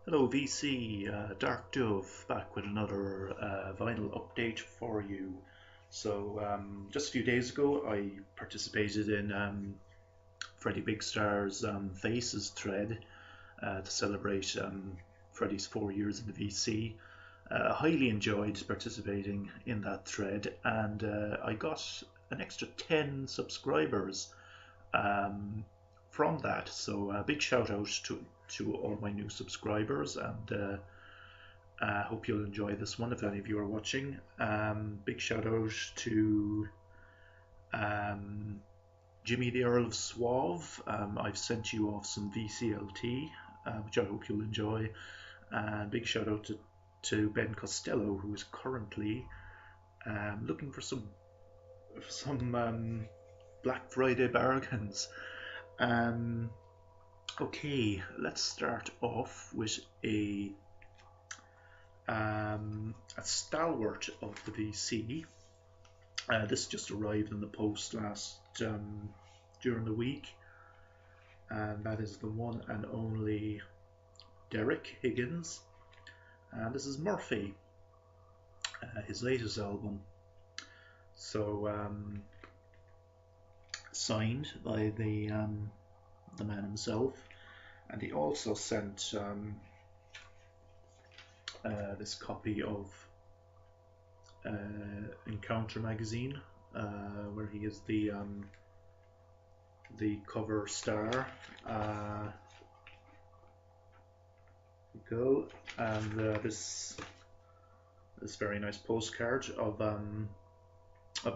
Hello VC, Dark Dove back with another vinyl update for you. Just a few days ago I participated in Freddie Big Star's Faces thread to celebrate Freddie's 4 years in the VC. Highly enjoyed participating in that thread, and I got an extra 10 subscribers um, from that. So big shout out to all my new subscribers, and hope you'll enjoy this one if any of you are watching. Big shout out to um, Jimmy the Earl of Suave. I've sent you off some VCLT, which I hope you'll enjoy. And big shout out to Ben Costello, who is currently looking for some Black Friday bargains. Um, okay, let's start off with a stalwart of the VC. This just arrived in the post during the week, and that is the one and only Derrick Higgins. And this is Murphy, his latest album. So signed by the man himself, and he also sent this copy of Encounter magazine, where he is the cover star. Go and this very nice postcard of a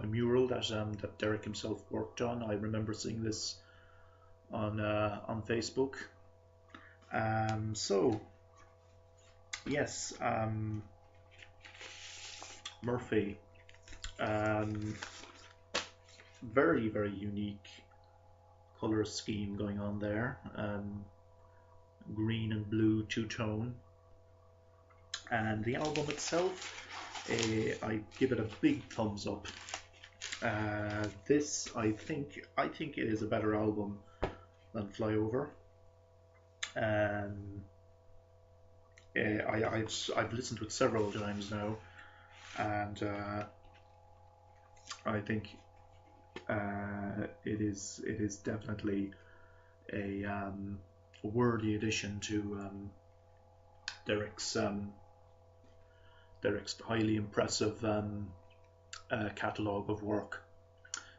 mural that Derek himself worked on. I remember seeing this on Facebook. So yes, Murphy, very unique color scheme going on there. Green and blue two-tone, and the album itself, I give it a big thumbs up. This I think it is a better album than Flyover. I've listened to it several times now, and I think it is definitely a worthy addition to Derek's highly impressive catalogue of work.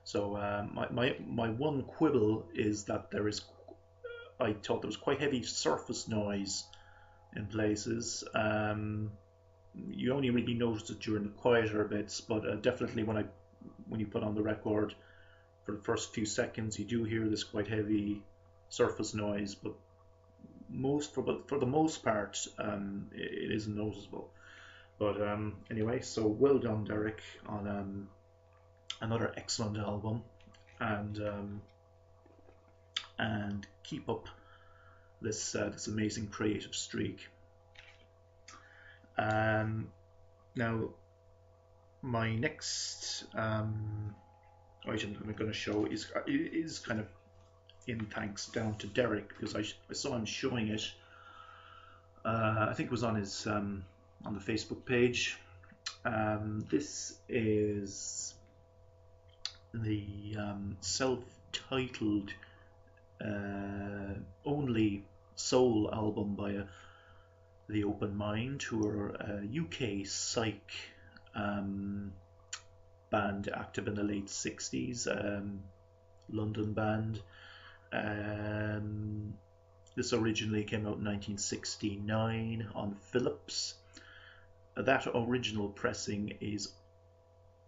So my one quibble is that I thought there was quite heavy surface noise in places. You only really notice it during the quieter bits, but definitely when you put on the record for the first few seconds, you do hear this quite heavy surface noise. But for the most part, it isn't noticeable. But anyway, so well done, Derek, on another excellent album, and keep up this amazing creative streak. Now, my next item that I'm going to show is kind of in thanks down to Derek, because I saw him showing it. I think it was on his on the Facebook page. This is the self-titled only soul album by The Open Mind, who are a UK psych band active in the late 60s, London band. This originally came out in 1969 on Philips. That original pressing is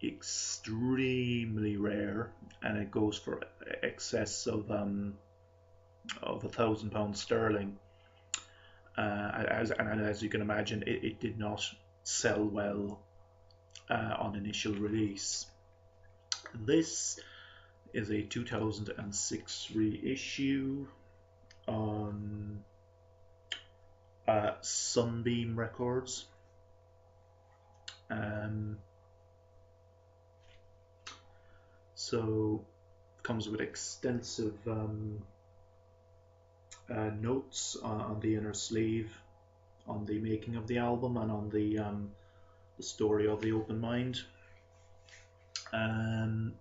extremely rare, and it goes for excess of £1,000 sterling. As you can imagine, it did not sell well on initial release. This is a 2006 reissue on Sunbeam Records. So it comes with extensive notes on the inner sleeve, on the making of the album and on the story of the Open Mind. Um,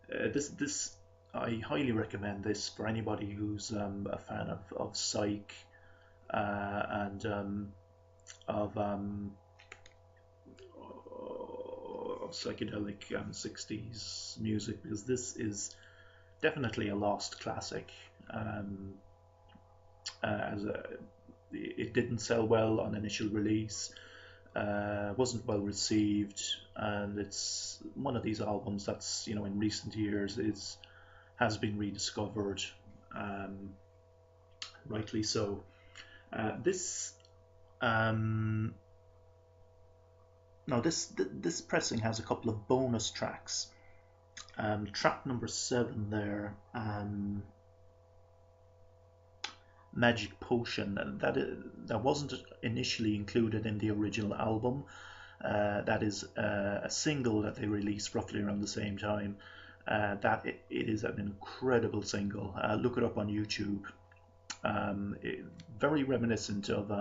this I highly recommend this for anybody who's a fan of psych and of psychedelic 60s music, because this is definitely a lost classic. As it didn't sell well on initial release, wasn't well received, and it's one of these albums that's, in recent years has been rediscovered, rightly so. This Now this pressing has a couple of bonus tracks. Track number 7 there, Magic Potion, that wasn't initially included in the original album. That is a single that they released roughly around the same time. It is an incredible single. Look it up on YouTube. Very reminiscent of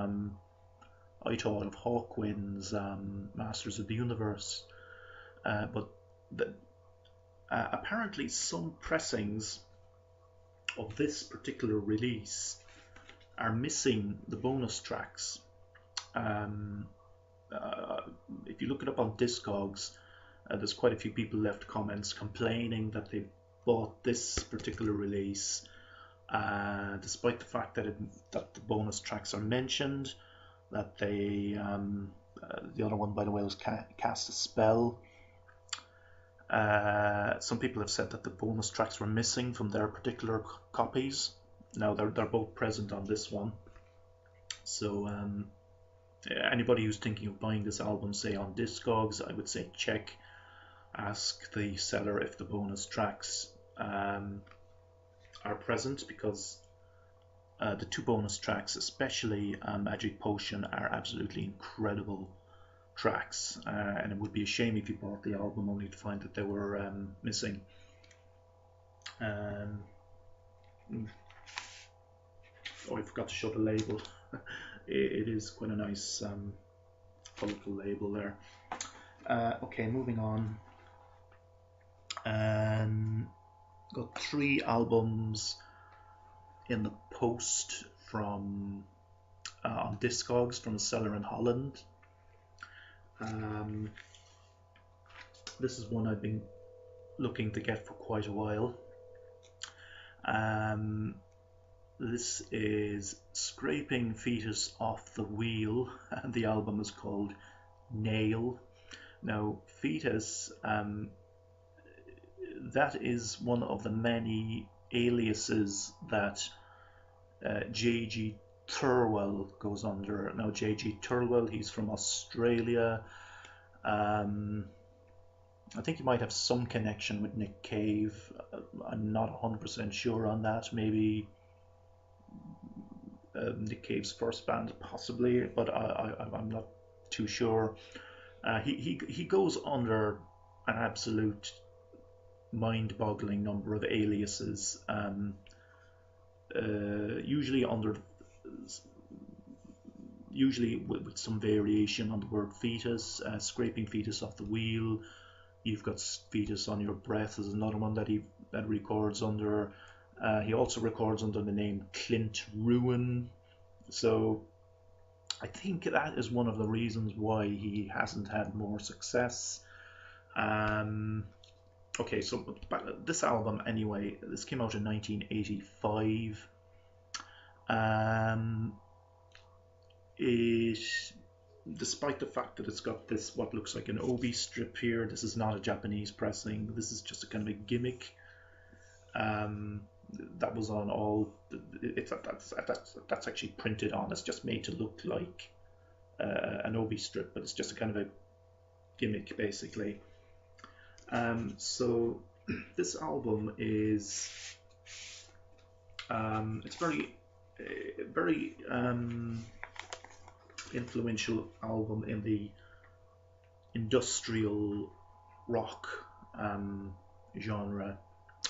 I thought of Hawkwind's Masters of the Universe, but apparently some pressings of this particular release are missing the bonus tracks. If you look it up on Discogs, there's quite a few people left comments complaining that they bought this particular release, despite the fact that the bonus tracks are mentioned. That they the other one, by the way, was Cast a Spell. Some people have said that the bonus tracks were missing from their particular copies. Now they're both present on this one. So anybody who's thinking of buying this album, say on Discogs, I would say ask the seller if the bonus tracks are present, because the 2 bonus tracks, especially Magic Potion, are absolutely incredible tracks, and it would be a shame if you bought the album only to find that they were missing. Oh, I forgot to show the label. It is quite a nice colourful label there. Okay, moving on. Got 3 albums in the post from on Discogs from a seller in Holland. This is one I've been looking to get for quite a while. This is Scraping Fetus Off the Wheel, and the album is called Nail. Now, Fetus, that is one of the many aliases that J.G. Thirlwell goes under. Now, J.G. Thirlwell, he's from Australia. I think he might have some connection with Nick Cave. I'm not 100% sure on that. Maybe Nick Cave's first band, possibly, but I'm not too sure. He goes under an absolute mind-boggling number of aliases, usually with some variation on the word fetus. Scraping fetus off the wheel. You've got Fetus on Your Breath is another one that he records under. He also records under the name Clint Ruin. So I think that is one of the reasons why he hasn't had more success. Okay, so this album, anyway, this came out in 1985. Despite the fact that it's got this, what looks like an obi strip here, this is not a Japanese pressing. This is just a kind of a gimmick. That was on all. That's actually printed on. It's just made to look like an obi strip, but it's just a kind of a gimmick, basically. So this album is it's very influential album in the industrial rock genre.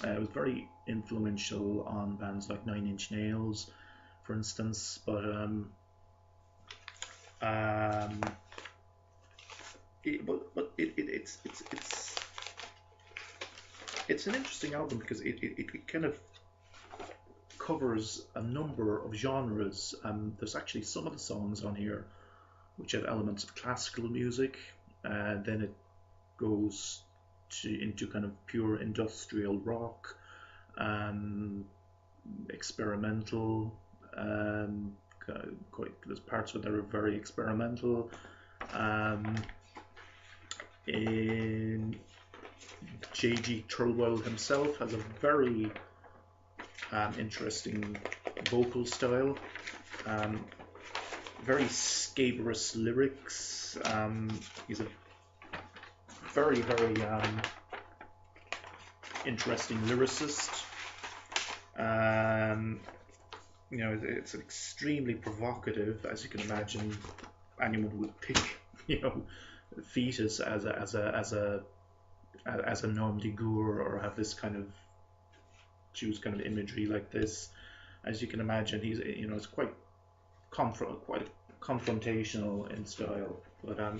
It was very influential on bands like Nine Inch Nails, for instance, but But it's an interesting album because it kind of covers a number of genres. There's actually some of the songs on here which have elements of classical music. Then it goes into kind of pure industrial rock, experimental. There's parts where they're very experimental. In J.G. Thirlwell himself has a very interesting vocal style, very scabrous lyrics. He's a very interesting lyricist. You know, it's extremely provocative, as you can imagine. Anyone would pick, you know, Fetus as a nom de guerre, or have this kind of choose kind of imagery like this. As you can imagine, he's, you know, it's quite confrontational in style, but I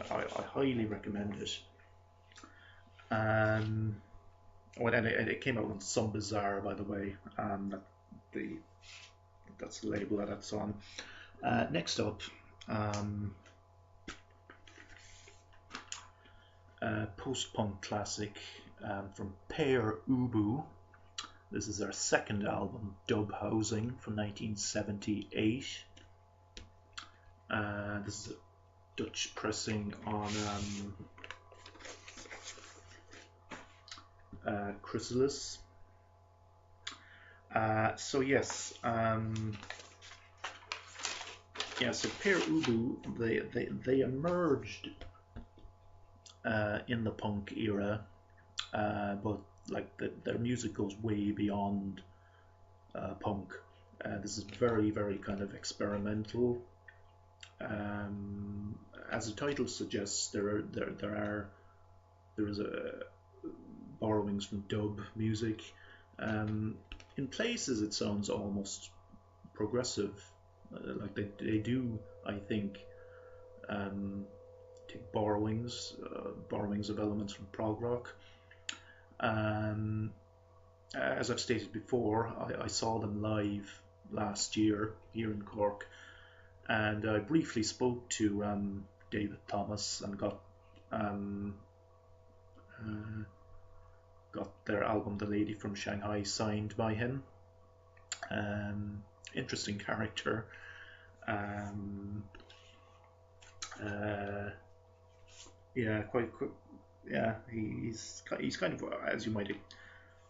highly recommend it. Well, and it came out on Some Bizarre, by the way. That's the label that that's on. Next up, post-punk classic from Pere Ubu. This is their second album, Dub Housing, from 1978. This is a Dutch pressing on Chrysalis. So yes, yeah. So Pere Ubu, they emerged in the punk era, but like their music goes way beyond punk. This is very kind of experimental. As the title suggests, there is borrowings from dub music. In places, it sounds almost progressive, like they do, I think, take borrowings of elements from prog rock. As I've stated before, I saw them live last year here in Cork, and I briefly spoke to David Thomas and got their album The Lady from Shanghai signed by him. Interesting character. Yeah, quite. Yeah, he's kind of, as you might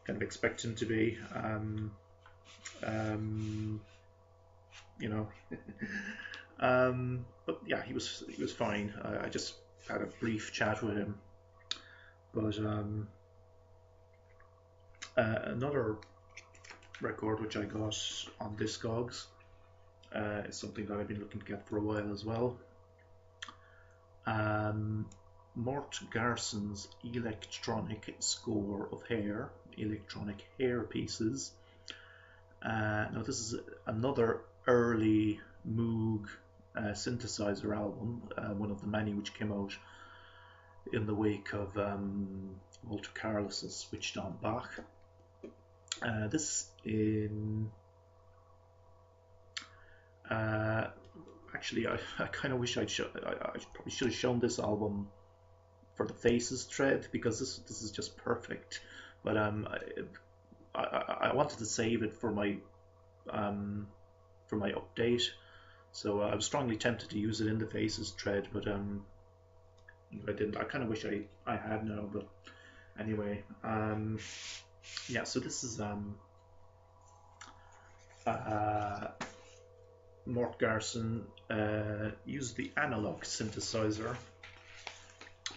kind of expect him to be. You know. But yeah, he was fine. I just had a brief chat with him. But another record which I got on Discogs is something that I've been looking to get for a while as well. Mort Garson's electronic score of hair, electronic hair pieces. Now this is another early Moog synthesizer album, one of the many which came out in the wake of Walter Carlos's Switched on Bach. This in actually I kind of wish I probably should have shown this album for the Faces thread, because this is just perfect. But I wanted to save it for my update, so I was strongly tempted to use it in the Faces thread, but I didn't. I kind of wish I had now, but anyway, yeah. So this is Mort Garson used the analog synthesizer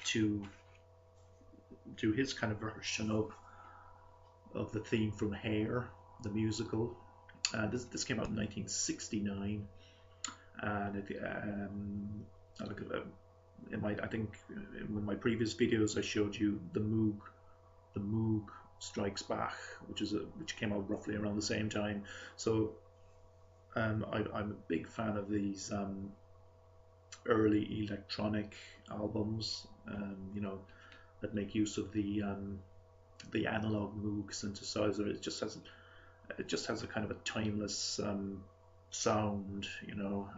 to do his kind of version of the theme from Hair, the musical. This came out in 1969, and I think in my previous videos I showed you the Moog Strikes Back, which came out roughly around the same time. So I'm a big fan of these early electronic albums, you know, that make use of the analog Moog synthesizer. It just has a kind of a timeless sound, you know.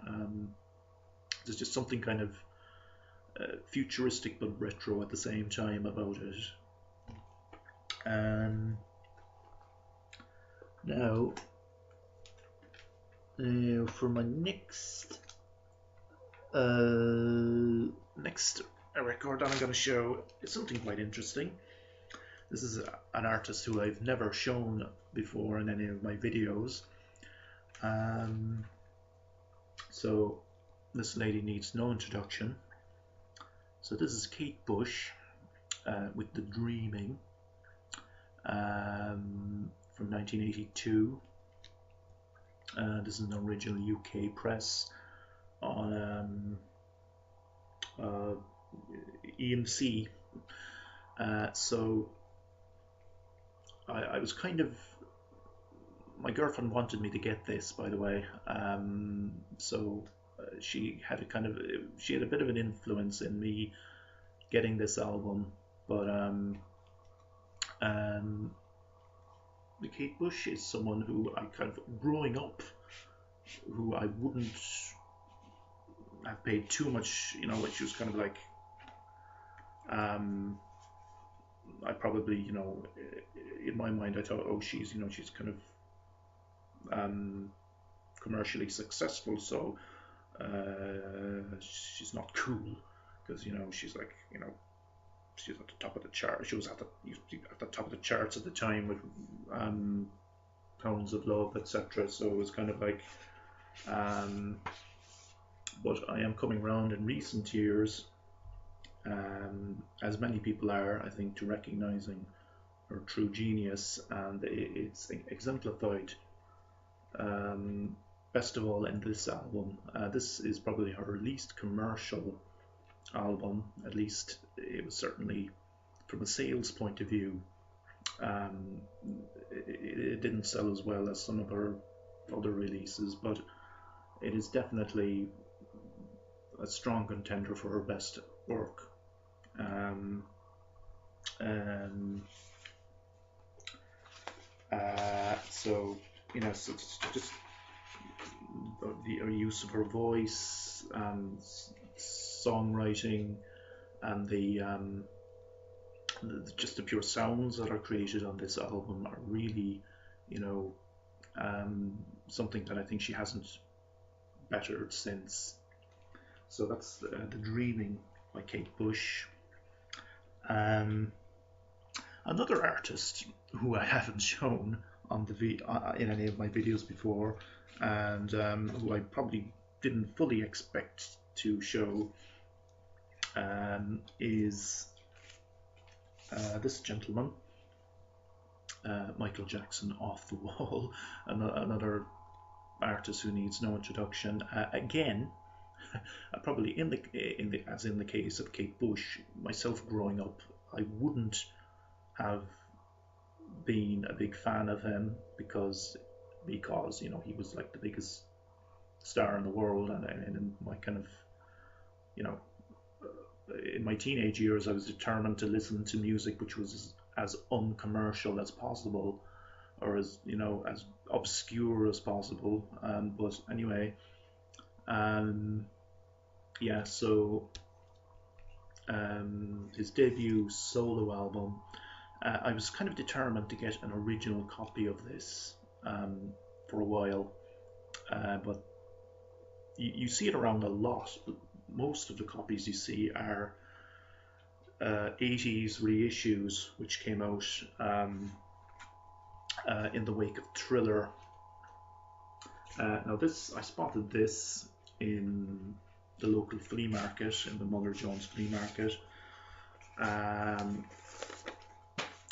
There's just something kind of futuristic but retro at the same time about it. Now, for my next record that I'm going to show is something quite interesting. This is an artist who I've never shown before in any of my videos. So this lady needs no introduction. So this is Kate Bush with The Dreaming from 1982. This is an original UK press on EMC. So I was kind of, my girlfriend wanted me to get this, by the way. So she had a bit of an influence in me getting this album. But the Kate Bush is someone who I kind of, growing up, who I wouldn't have paid too much, you know, like she was kind of like, I probably, you know, in my mind I thought, oh, she's, you know, she's kind of commercially successful, so she's not cool, because, you know, she's like, you know, she's at the top of the chart. She was at the top of the charts at the time with Tones of Love, etc. So it was kind of like, but I am coming around in recent years, as many people are, I think, to recognizing her true genius, and it's exemplified best of all in this album. This is probably her least commercial album, at least it was certainly from a sales point of view. It didn't sell as well as some of her other releases, but it is definitely a strong contender for her best work. So, you know, so it's just the use of her voice, songwriting, and just the pure sounds that are created on this album are really, you know, something that I think she hasn't bettered since. So that's The Dreaming by Kate Bush. Another artist who I haven't shown on in any of my videos before, and who I probably didn't fully expect to show, is this gentleman, Michael Jackson, Off the Wall, another artist who needs no introduction. Again, probably as in the case of Kate Bush, myself growing up, I wouldn't have been a big fan of him because you know, he was like the biggest star in the world, and in my kind of, you know, in my teenage years, I was determined to listen to music which was as uncommercial as possible, or as, you know, as obscure as possible. But anyway, yeah. So his debut solo album, I was kind of determined to get an original copy of this for a while, but you see it around a lot, but most of the copies you see are 80s reissues which came out in the wake of Thriller. Now I spotted this in the local flea market, in the Mother Jones flea market.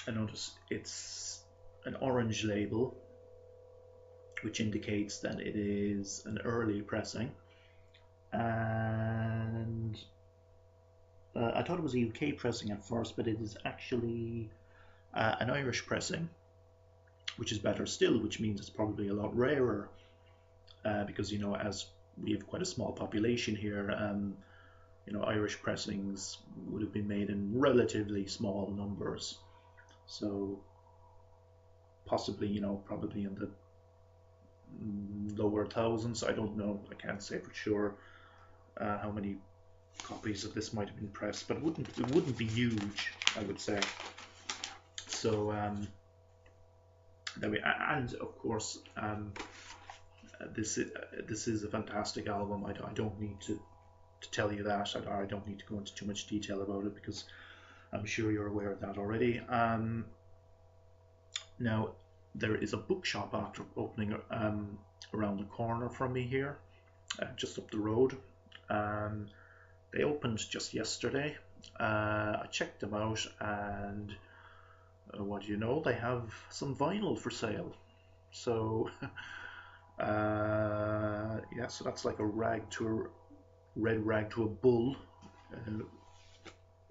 I noticed it's an orange label, which indicates that it is an early pressing, and I thought it was a UK pressing at first, but it is actually an Irish pressing, which is better still, which means it's probably a lot rarer, because, you know, as we have quite a small population here. You know, Irish pressings would have been made in relatively small numbers, so possibly, you know, probably in the lower thousands. I don't know. I can't say for sure how many copies of this might have been pressed, but it wouldn't be huge, I would say. So and of course, this is a fantastic album. I don't need to tell you that. I don't need to go into too much detail about it because I'm sure you're aware of that already. Now, there is a bookshop after opening around the corner from me here, just up the road. They opened just yesterday. I checked them out, and what do you know? They have some vinyl for sale. So, yeah, so that's like a red rag to a bull.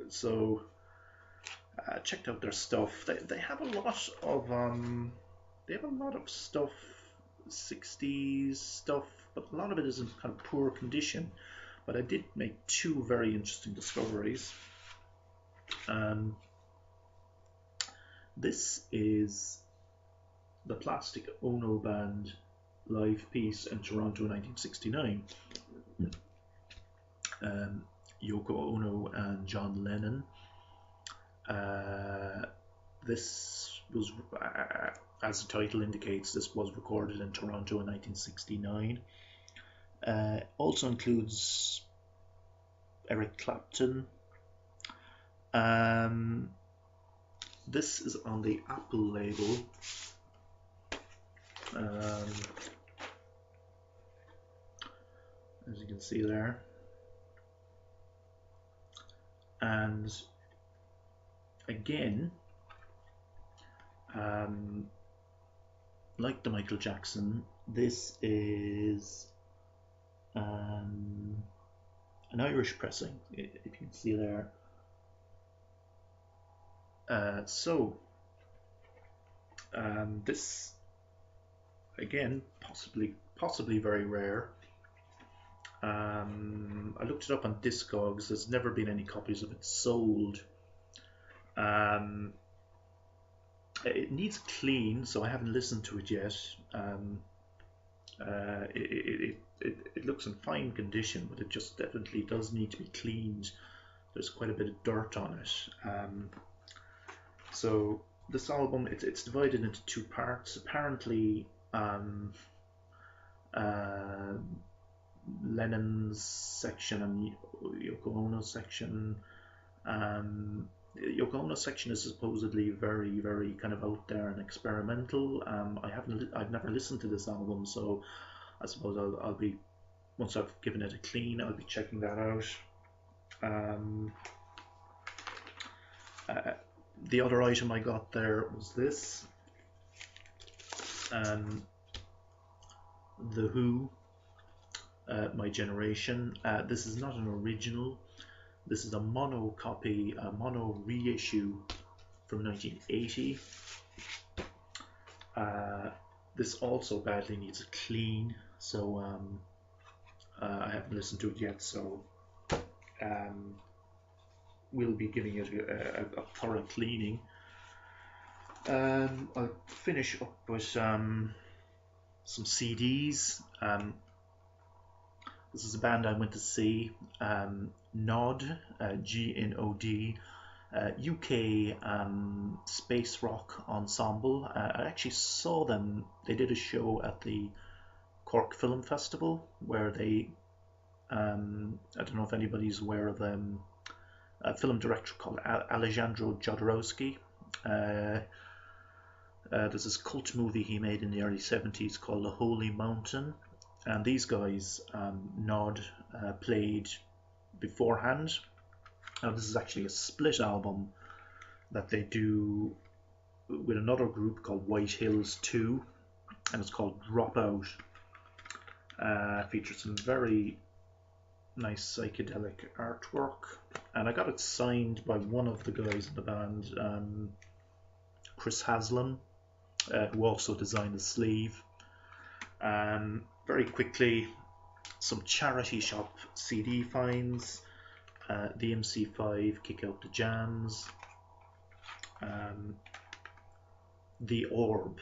So, checked out their stuff. They have a lot of stuff, 60s stuff, but a lot of it is in kind of poor condition. But I did make two very interesting discoveries. This is the Plastic Ono Band live piece in Toronto in 1969. Yoko Ono and John Lennon. This was, as the title indicates, this was recorded in Toronto in 1969. Also includes Eric Clapton. This is on the Apple label. As you can see there. And again, like the Michael Jackson, this is an Irish pressing, if you can see there. This again, possibly very rare. I looked it up on Discogs. There's never been any copies of it sold. It needs clean, so I haven't listened to it yet. It looks in fine condition, but it just definitely does need to be cleaned. There's quite a bit of dirt on it. So this album, it's divided into two parts. Apparently, Lennon's section and Yoko Ono's section. Yoko Ono's section is supposedly very, very kind of out there and experimental. I've never listened to this album, so I suppose I'll be, once I've given it a clean, I'll be checking that out. The other item I got there was this, The Who, My Generation. This is not an original. This is a mono copy, a mono reissue from 1980. This also badly needs a clean, so I haven't listened to it yet, so we'll be giving it a thorough cleaning. I'll finish up with some CDs. This is a band I went to see, Nod, G-N-O-D, UK space rock ensemble. I actually saw them. They did a show at the Cork Film Festival where they, I don't know if anybody's aware of a film director called Alejandro Jodorowsky. There's this cult movie he made in the early 70s called The Holy Mountain, and these guys, Nod, played beforehand. Now this is actually a split album that they do with another group called White Hills 2, and it's called Dropout. Features some very nice psychedelic artwork, and I got it signed by one of the guys in the band, Chris Haslam, who also designed the sleeve. Very quickly, some charity shop CD finds, the MC5, Kick Out the Jams, the Orb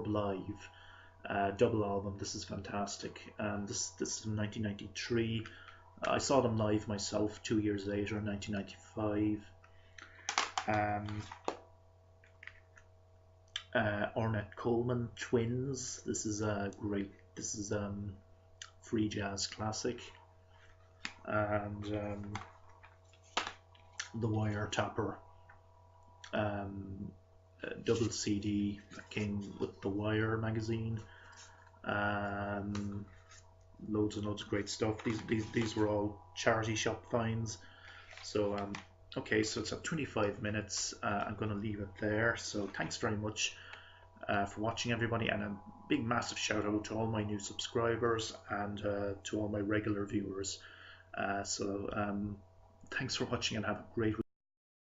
Live, double album. This is fantastic. This is from 1993. I saw them live myself 2 years later in 1995. Ornette Coleman Twins. This is great. This is free jazz classic. And the Wire Tapper double CD that came with the Wire magazine. Loads and loads of great stuff. These were all charity shop finds. So okay, so it's at 25 minutes. I'm going to leave it there. So thanks very much for watching, everybody, and a big massive shout out to all my new subscribers and to all my regular viewers. So thanks for watching and have a great week.